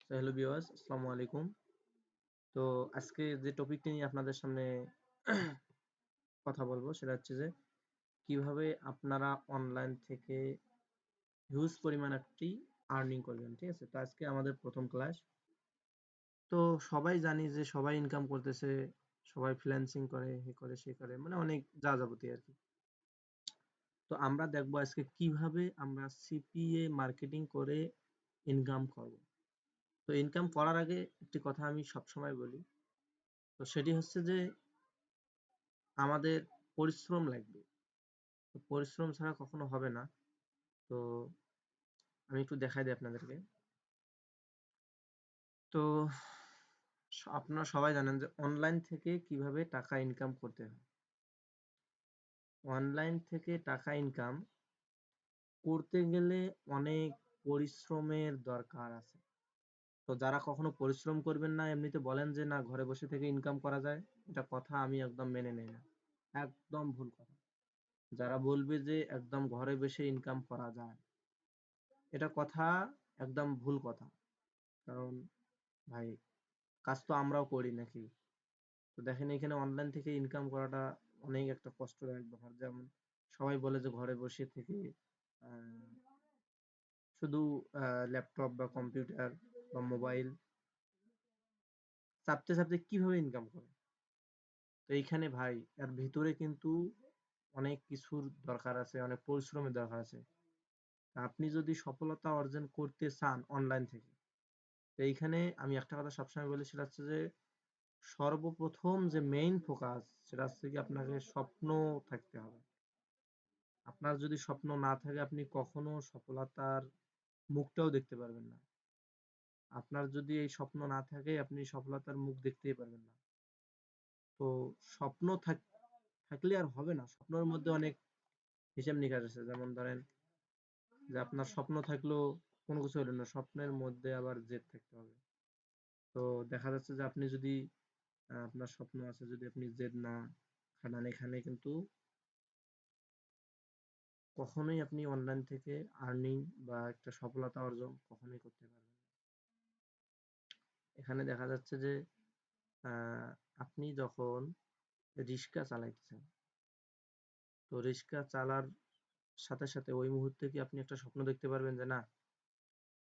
Hello viewers, আসসালামু আলাইকুম। তো আজকে যে টপিকটি নিয়ে আপনাদের সামনে কথা বলবো সেটা হচ্ছে যে কিভাবে আপনারা অনলাইন থেকে হিউজ পরিমাণ একটি আর্নিং করবেন। ঠিক আছে? তো আজকে আমাদের প্রথম ক্লাস। তো সবাই জানি যে সবাই ইনকাম করতেছে, সবাই ফ্রিল্যান্সিং করে, এ করে সে করে, মানে অনেক যা যাবতীয় আর কি। তো আমরা দেখবো আজকে কিভাবে আমরা সিপিএ মার্কেটিং করে ইনকাম করব। তো ইনকাম করার আগে একটি কথা আমি সবসময় বলি, তো সেটি হচ্ছে যে আমাদের পরিশ্রম লাগবে। তো পরিশ্রম ছাড়া কখনো হবে না। তো আমি একটু দেখাই দিই আপনাদেরকে। তো আপনারা সবাই জানেন যে অনলাইন থেকে কিভাবে টাকা ইনকাম করতে হয়। অনলাইন থেকে টাকা ইনকাম করতে গেলে অনেক পরিশ্রমের দরকার আছে। তো যারা কখনো পরিশ্রম করবেন না, এমনিতে বলেন যে না ঘরে বসে থেকে ইনকাম করা যায়, এটা কথা আমি একদম মেনে নেই না। একদম ভুল কথা। যারা বলবে যে একদম ঘরে বসে ইনকাম করা যায়, এটা কথা একদম ভুল কথা। কারণ ভাই, কাজ তো আমরাও করি নাকি? তো দেখেন এখানে অনলাইন থেকে ইনকাম করাটা অনেক একটা কষ্টদায়ক ব্যাপার। যেমন সবাই বলে যে ঘরে বসে থেকে আহ, শুধু ল্যাপটপ বা কম্পিউটার বা মোবাইল চাপতে চাপতে কিভাবে ইনকাম করে। তো এইখানে ভাই এর ভিতরে কিন্তু অনেক কিছুর দরকার আছে, অনেক পরিশ্রমের দরকার আছে। আপনি যদি সফলতা অর্জন করতে চান অনলাইন থেকে, তো এইখানে আমি একটা কথা সবসময় বলি, সেটা হচ্ছে যে সর্বপ্রথম যে মেইন ফোকাস সেটা হচ্ছে কি আপনাকে স্বপ্ন থাকতে হবে। আপনার যদি স্বপ্ন না থাকে আপনি কখনো সফলতার মুখটাও দেখতে পারবেন না। আপনার যদি এই স্বপ্ন না থাকে আপনি সফলতার মুখ দেখতেই পারবেন না। তো স্বপ্ন থাকলে আর হবে না। স্বপ্নের মধ্যে অনেক হিসাব নিকাশ আছে। যেমন ধরেন যে আপনার স্বপ্ন থাকলেও কোনো কিছু হলো না, স্বপ্নের মধ্যে আবার জেদ থাকতে হবে। তো দেখা যাচ্ছে যে আপনি যদি আপনার স্বপ্ন আছে, যদি আপনি জেদ না খাটান, এখানে কিন্তু কখনোই আপনি অনলাইন থেকে আর্নিং বা একটা সফলতা অর্জন কখনোই করতে পারবেন না। এখানে দেখা যাচ্ছে যে আহ, আপনি যখন রিক্সা চালাইতেছেন, তো রিক্সা চালার সাথে সাথে ওই মুহূর্তে কি আপনি একটা স্বপ্ন দেখতে পারবেন যে না,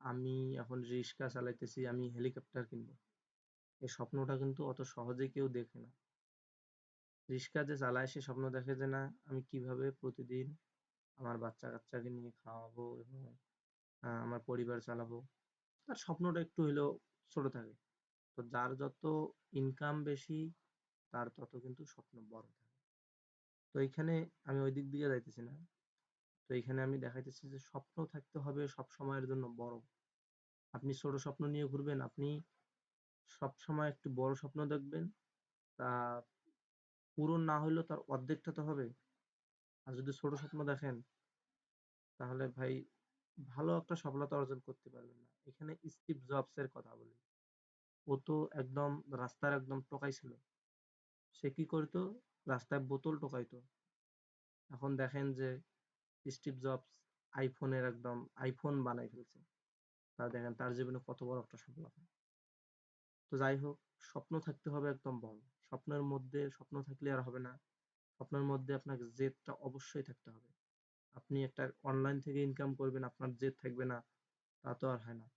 আমি এখন রিক্সা চালাইতেছি, আমি হেলিকপ্টার কিনবো। এই স্বপ্নটা কিন্তু অত সহজে কেউ দেখে না। রিক্সা যে চালায় সে স্বপ্ন দেখে যে না, আমি কিভাবে প্রতিদিন আমার বাচ্চা কাচ্চাকে নিয়ে খাওয়াবো এবং আমার পরিবার চালাবো। তার স্বপ্নটা একটু হলেও ছোট থাকে। তো যার যত ইনকাম বেশি তার তত কিন্তু স্বপ্ন বড় থাকে। তো এইখানে আমি ওই দিক দিয়ে যাইতেছি না। তো এইখানে আমি দেখাইতেছি যে স্বপ্ন থাকতে হবে সব সময়ের জন্য বড়। আপনি ছোট স্বপ্ন নিয়ে ঘুরবেন, আপনি সব সময় একটু বড় স্বপ্ন দেখবেন। তা পূরণ না হইলেও তার অর্ধেকটা তো হবে। আর যদি ছোট স্বপ্ন দেখেন তাহলে ভাই ভালো একটা সফলতা অর্জন করতে পারবেন না। এখানে স্টিভ জবস এর কথা বলি। ও তো একদম রাস্তার একদম টোকাই ছিল। সে কি করতো? রাস্তায় বোতল টোকাইতো। এখন দেখেন যে স্টিভ জবস আইফোনের একদম আইফোন বানাই ফেলছে। তা দেখেন তার জীবনে কত বড় একটা সফলতা। তো যাই হোক, স্বপ্ন থাকতে হবে একদম বড়। স্বপ্নের মধ্যে স্বপ্ন থাকলে আর হবে না। স্বপ্নের মধ্যে আপনাকে জেদটা অবশ্যই থাকতে হবে। আপনি একটা অনলাইন থেকে ইনকাম করবেন, আপনার জেদ থাকবে না, তা তো আর হয় না।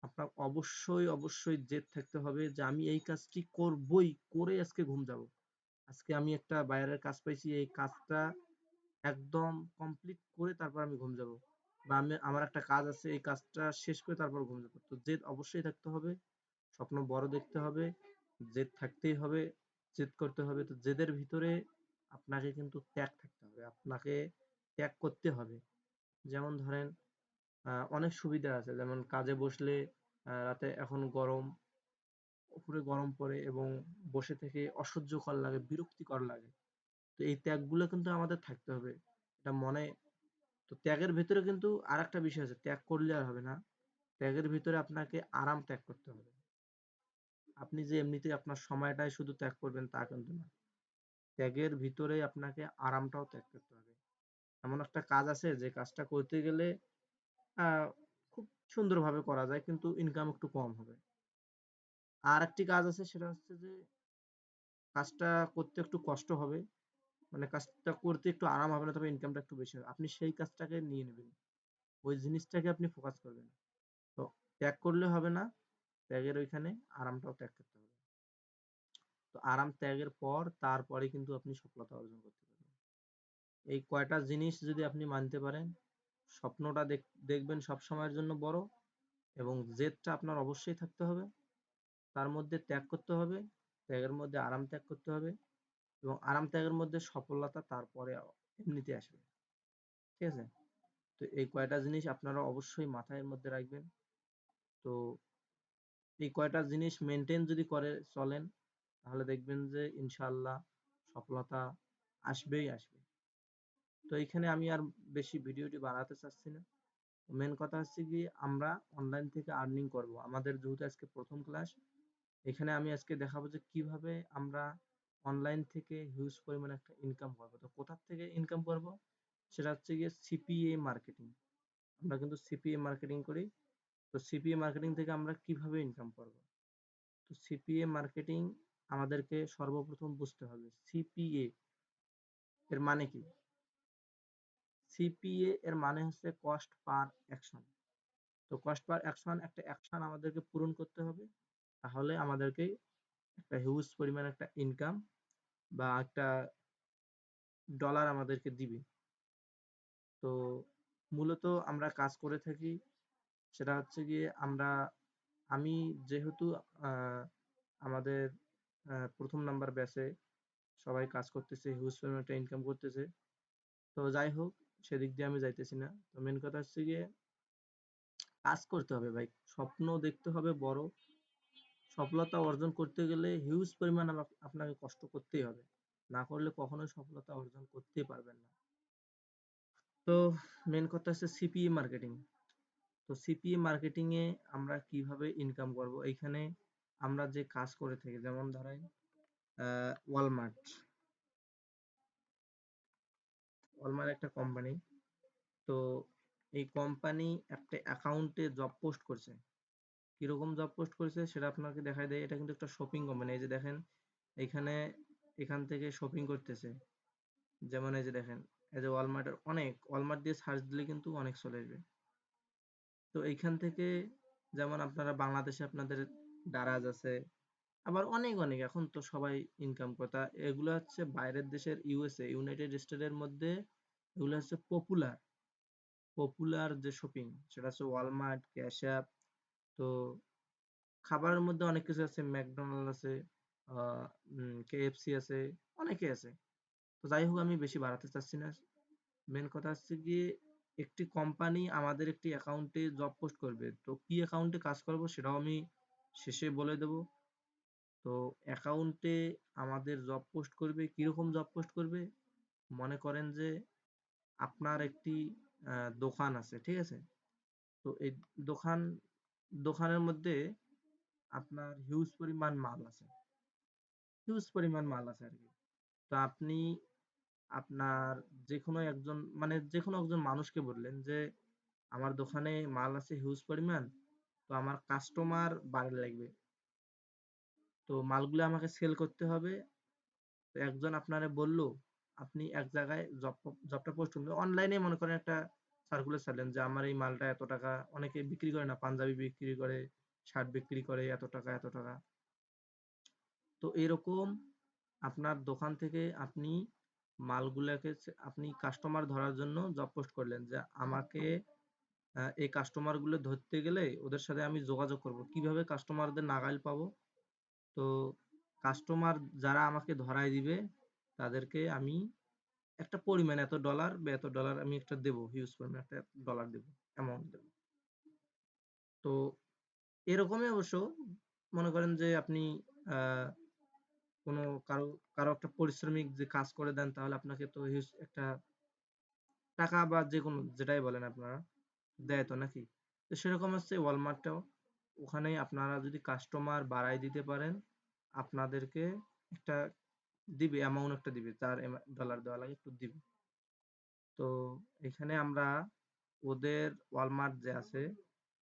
আপনার অবশ্যই অবশ্যই জেদ থাকতে হবে যে আমি এই কাজটি করবই, করে আজকে ঘুম যাব। আজকে আমি একটা বাইরের কাজ পাইছি, এই কাজটা একদম কমপ্লিট করে তারপর আমি ঘুম যাব। বা আমার একটা কাজ আছে, এই কাজটা শেষ করে তারপর ঘুম যাব। তো জেদ অবশ্যই থাকতে হবে, স্বপ্ন বড় দেখতে হবে, জেদ থাকতেই হবে, জেদ করতে হবে। তো জেদের ভিতরে আপনাকে কিন্তু ত্যাগ থাকতে হবে, আপনাকে ত্যাগ করতে হবে। যেমন ধরেন অনেক সুবিধা আছে, যেমন কাজে বসলে রাতে এখন গরম, উপরে গরম পড়ে এবং বসে থেকে অসহ্যকর লাগে, বিরক্তিকর লাগে। তো এই ত্যাগগুলো কিন্তু আমাদের থাকতে হবে, এটা মনে। তো ত্যাগের ভিতরে কিন্তু আর একটা বিষয় আছে, ত্যাগ করলে আর হবে না। ত্যাগের ভিতরে আপনাকে আরাম ত্যাগ করতে হবে। আপনি যে এমনিতে আপনার সময়টাই শুধু ত্যাগ করবেন তা কিন্তু না। ত্যাগের ভিতরে আপনাকে আরামটাও ত্যাগ করতে হবে। এমন একটা কাজ আছে যে কাজটা করতে গেলে খুব সুন্দরভাবে করা যায়, কিন্তু ইনকাম একটু কম হবে। আর একটি কাজ আছে, সেটা হচ্ছে যে কাজটা করতে একটু কষ্ট হবে, মানে কাজটা করতে একটু আরাম হবে না, তবে ইনকামটা একটু বেশি হবে। আপনি সেই কাজটাকে নিয়ে নেবেন, ওই জিনিসটাকে আপনি ফোকাস করবেন। তো ত্যাগ করলে হবে না, ত্যাগের ওইখানে আরামটাও ত্যাগ করতে হবে। তো আরাম ত্যাগের পর তারপরে কিন্তু আপনি সফলতা অর্জন করতে পারবেন। এই কয়টা জিনিস যদি আপনি মানতে পারেন, স্বপ্নটা দেখবেন সব সময়ের জন্য বড়, এবং জেদটা আপনার অবশ্যই থাকতে হবে। তার মধ্যে ত্যাগ করতে হবে, ত্যাগের মধ্যে আরাম ত্যাগ করতে হবে, এবং আরাম ত্যাগের মধ্যে সফলতা তারপরে এমনিতে আসবে। ঠিক আছে? তো এই কয়টা জিনিস আপনারা অবশ্যই মাথায় মধ্যে রাখবেন। তো এই কয়টা জিনিস মেনটেন যদি করে চলেন, তাহলে দেখবেন যে ইনশাআল্লাহ সফলতা আসবেই আসবে। তো এইখানে আমি আর বেশি ভিডিওটি বাড়াতে চাচ্ছি না। মেন কথা হচ্ছে কি, আমরা অনলাইন থেকে আর্নিং করব। আমাদের যেহেতু আজকে প্রথম ক্লাস, এখানে আমি আজকে দেখাবো যে কিভাবে আমরা অনলাইন থেকে হিউজ পরিমাণে একটা ইনকাম করবো। তো কোথা থেকে ইনকাম করব, সেটা হচ্ছে গিয়ে সিপিএ মার্কেটিং। আমরা কিন্তু সিপিএ মার্কেটিং করি। তো সিপিএ মার্কেটিং থেকে আমরা কিভাবে ইনকাম করব? তো সিপিএ মার্কেটিং আমাদেরকে সর্বপ্রথম বুঝতে হবে সিপিএ এর মানে কি। সিপিএ এর মানে হচ্ছে কস্ট পার অ্যাকশন। তো কস্ট পার অ্যাকশন, একটা অ্যাকশন আমাদেরকে পূরণ করতে হবে, তাহলে আমাদেরকে একটা হিউজ পরিমাণ একটা ইনকাম বা একটা ডলার আমাদেরকে দিবে। তো মূলত আমরা কাজ করে থাকি, সেটা হচ্ছে গিয়ে আমি যেহেতু আহ, আমাদের প্রথম নাম্বার ব্যাচে সবাই কাজ করতেছে, হিউজ পরিমাণ একটা ইনকাম করতেছে। তো যাই হোক, সেদিক দিয়ে আমি যাইতেছি না। তো মেন কথা হচ্ছে গিয়ে কাজ করতে হবে ভাই, স্বপ্ন দেখতে হবে বড়। সফলতা অর্জন করতে গেলে হিউজ পরিমাণ আপনাকে কষ্ট করতেই হবে, না করলে কখনোই সফলতা অর্জন করতে পারবেন না। তো মেন কথা হচ্ছে সিপিএ মার্কেটিং। তো সিপিএ মার্কেটিং এ আমরা কিভাবে ইনকাম করব, এইখানে আমরা যে কাজ করে থাকি, যেমন ধরেন ওয়ালমার্ট। ওয়ালমার্ট একটা কোম্পানি। তো এই কোম্পানি একটা অ্যাকাউন্টে জব পোস্ট করছে। কিরকম জব পোস্ট করেছে সেটা আপনাকে দেখাই দেয়। এটা কিন্তু একটা শপিং কোম্পানি। এই যে দেখেন, এখানে এখান থেকে শপিং করতেছে। যেমন এই যে দেখেন, এই যে ওয়ালমার্টের অনেক, ওয়ালমার্ট দিয়ে সার্চ দিলে কিন্তু অনেক চলে আসবে। তো এইখান থেকে যেমন আপনারা বাংলাদেশে আপনাদের দারাজ আছে, আবার অনেক অনেক এখন তো সবাই ইনকাম করে। তা এগুলো হচ্ছে বাইরের দেশের ইউএসএ, ইউনাইটেড স্টেটের মধ্যে এগুলো হচ্ছে পপুলার পপুলার যে শপিং, সেটা হচ্ছে ওয়ালমার্ট, ক্যাশ অ্যাপ। তো খাবারের মধ্যে অনেক কিছু আছে, ম্যাকডোনাল্ড আছে, কেএফসি আছে, অনেকে আছে। তো যাই হোক, আমি বেশি বাড়াতে চাচ্ছি না। মেন কথা হচ্ছে গিয়ে একটি কোম্পানি আমাদের একটি অ্যাকাউন্টে জব পোস্ট করবে। তো কি অ্যাকাউন্টে কাজ করব সেটাও আমি শেষে বলে দেব। তো অ্যাকাউন্টে আমাদের জব পোস্ট করবে, কিরকম জব পোস্ট করবে, মনে করেন যে আপনার একটি দোকান আছে, ঠিক আছে? তো এই দোকান দোকানের মধ্যে আপনার হিউজ পরিমাণ মাল আছে আর কি। তো আপনি আপনার যে কোনো একজন মানুষকে বললেন যে আমার দোকানে মাল আছে হিউজ পরিমাণ, তো আমার কাস্টমার বাড়ার লাগবে, তো মালগুলো আমাকে সেল করতে হবে। তো একজন আপনারে বলল, আপনি এক জায়গায় জবটা পোস্ট করলেন অনলাইনে, মনে করেন একটা সার্কুলার ছাড়লেন যে আমার এই মালটা এত টাকা। অনেকে বিক্রি করে না, পাঞ্জাবি বিক্রি করে, শার্ট বিক্রি করে, এত টাকা এত টাকা। তো এরকম আপনার দোকান থেকে আপনি মালগুলাকে আপনি কাস্টমার ধরার জন্য জব পোস্ট করলেন যে আমাকে এই কাস্টমার গুলো ধরতে গেলে ওদের সাথে আমি যোগাযোগ করব, কিভাবে কাস্টমারদের নাগাল পাবো। তো কাস্টমার যারা আমাকে ধরায় দিবে, তাদেরকে আমি একটা পরিমাণ এত ডলার বা এত ডলার আমি একটা দেবো, হিউজ পরিমাণ একটা ডলার দেবো, অ্যামাউন্ট দেবো। তো এরকমই অবশ্য মনে করেন যে আপনি আহ কোনো কারো কারো একটা পরিশ্রমিক যে কাজ করে দেন, তাহলে আপনাকে তো হিউজ একটা টাকা বা যে কোনো যেটাই বলেন আপনারা দেয় তো নাকি। তো সেরকম হচ্ছে ওয়ালমার্টটাও। ওখানে আপনারা যদি কাস্টমার বাড়াই দিতে পারেন, আপনাদেরকে একটা দিবে, অ্যামাউন্ট একটা দিবে, তার ডলার দেওয়া লাগে একটু দিবে। তো এখানে আমরা ওদের ওয়ালমার্ট যে আছে,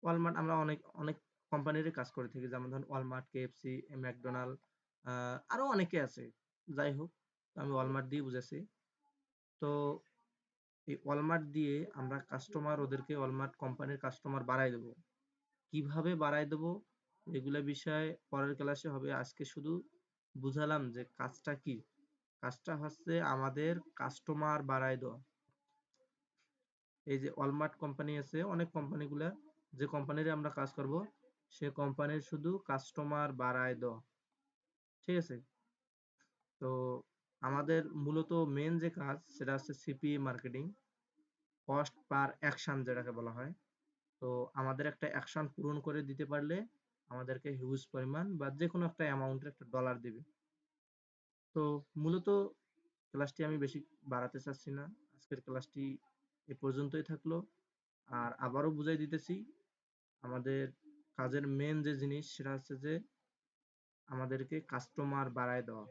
ওয়ালমার্ট আমরা অনেক অনেক কোম্পানিরই কাজ করে থাকি, যেমন ধরুন ওয়ালমার্ট, কেএফসি, ম্যাকডোনাল্ড, আরো অনেকে আছে। যাই হোক, তো আমি ওয়ালমার্ট দিয়ে বুঝাচ্ছি। তো এই ওয়ালমার্ট দিয়ে আমরা কাস্টমার, ওদেরকে ওয়ালমার্ট কোম্পানির কাস্টমার বাড়াই দেবো। কিভাবে বাড়াই দেবো এগুলা বিষয় পরের ক্লাসে হবে। আজকে শুধু বুঝালাম যে কাজটা কি। কাজটা হচ্ছে আমাদের কাস্টমার বাড়াই দেওয়া। এই যে ওয়ালমার্ট কোম্পানি আছে, অনেক কোম্পানিগুলা, যে কোম্পানির আমরা কাজ করব সে কোম্পানির শুধু কাস্টমার বাড়ায় দেওয়া। ঠিক আছে? তো আমাদের মূলত মেন যে কাজ সেটা হচ্ছে CPA marketing, cost per action যেটাকে বলা হয়। তো আমাদের একটা অ্যাকশন পূরণ করে দিতে পারলে আমাদেরকে হিউজ পরিমাণ বা যে কোনো একটা অ্যামাউন্টের একটা ডলার দিবে। তো মূলত ক্লাসটি আমি বেশি বাড়াতে চাচ্ছি না। আজকের ক্লাসটি এ পর্যন্তই থাকলো। আর আবারও বুঝাই দিতেছি, আমাদের কাজের মেন যে জিনিস সেটা হচ্ছে যে আমাদেরকে কাস্টমার বাড়ায় দেওয়া।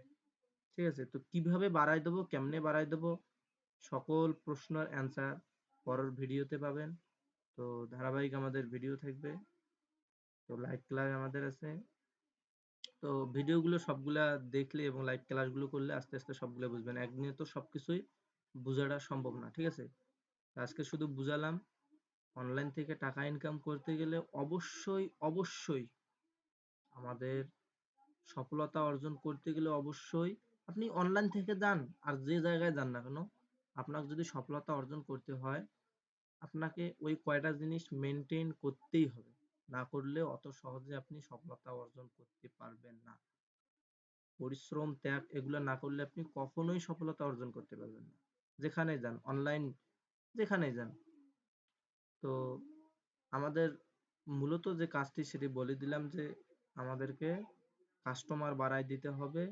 ঠিক আছে? তো কিভাবে বাড়ায় দেবো, কেমনে বাড়ায় দেবো, সকল প্রশ্নের অ্যান্সার পরের ভিডিওতে পাবেন। তো ধারাবাহিক আমাদের ভিডিও থাকবে। তো লাইভ ক্লাস আমাদের আছে। তো ভিডিওগুলো সবগুলা দেখলে এবং লাইভ ক্লাসগুলো করলে আস্তে আস্তে সবগুলো বুঝবেন। একদিনে তো সবকিছুই বোঝাটা সম্ভব না। ঠিক আছে? আজকে শুধু বুঝালাম, অনলাইন থেকে টাকা ইনকাম করতে গেলে অবশ্যই অবশ্যই আমাদের সফলতা অর্জন করতে গেলে অবশ্যই আপনি অনলাইন থেকে যান আর যে জায়গায় যান না কেন, আপনাকে যদি সফলতা অর্জন করতে হয় আপনাকে ওই কয়টা জিনিস মেনটেন করতেই হবে। না করলে অত সহজে আপনি সফলতা অর্জন করতে পারবেন না। পরিশ্রম, ত্যাগ এগুলো না করলে আপনি কখনোই সফলতা অর্জন করতে পারবেন না। যেখানেই যান, অনলাইন যেখানেই যান। তো আমাদের মূলত যে কাজটি সেটি বলে দিলাম যে আমাদেরকে কাস্টমার বাড়ায় দিতে হবে,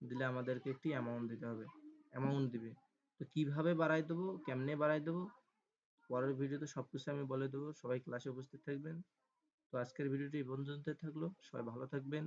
দিলে আমাদেরকে একটি অ্যামাউন্ট দিতে হবে, অ্যামাউন্ট দিবে। তো কিভাবে বাড়ায় দেবো, কেমনে বাড়ায় দেবো, পরের ভিডিওতে সবকিছু আমি বলে দেবো। সবাই ক্লাসে উপস্থিত থাকবেন। তো আজকের ভিডিওটি এই পর্যন্তই থাকলো। সবাই ভালো থাকবেন।